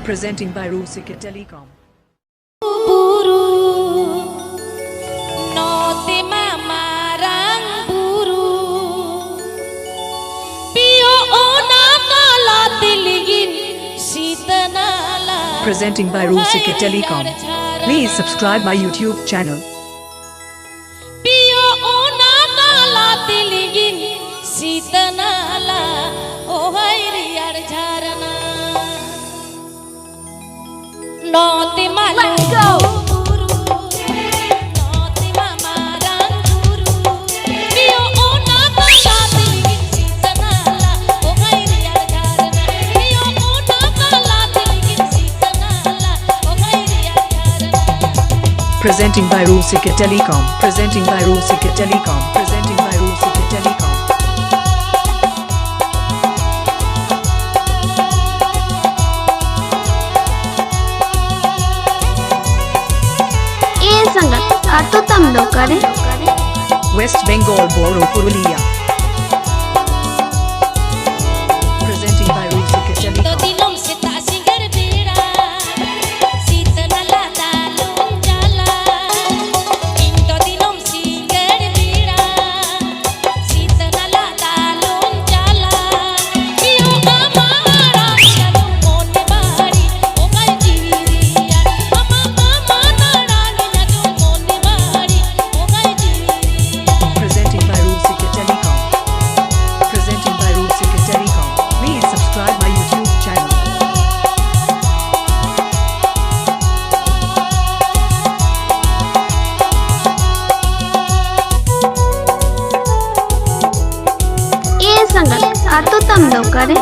Presenting by Rusika Telecom. Buru note mamarang buru pio ona kala tiligin sitanala. Presenting by Rusika Telecom. Please subscribe my YouTube channel. Pio ona kala tiligin sitanala oh hairiyar jharana note malu buru note mamarang buru pio ona kala tiligin sitanala oh hairiyar jharana pio ona kala tiligin sitanala oh hairiyar jharana. Presenting by Rusika Telecom. Presenting by Rusika Telecom. Presenting by Rusika Telecom. संगत आतो तम लोग करे West Bengal Boro Purulia. Presenting by Rusika Telecom. दिनों से तासिगर बेड़ा सीतनला दालूं जाला इंदो दिनों सिंगर बेड़ा सीतनला दालूं जाला पियो आमारा चलो मोने बारी ओ गई जीरिया अमा नारानी ना जो मोने बारी ओ गई जीरिया. Presenting by Rusika Telecom. Presenting by Rusika Telecom. Please subscribe my YouTube channel. संगत आतो तम लोग करे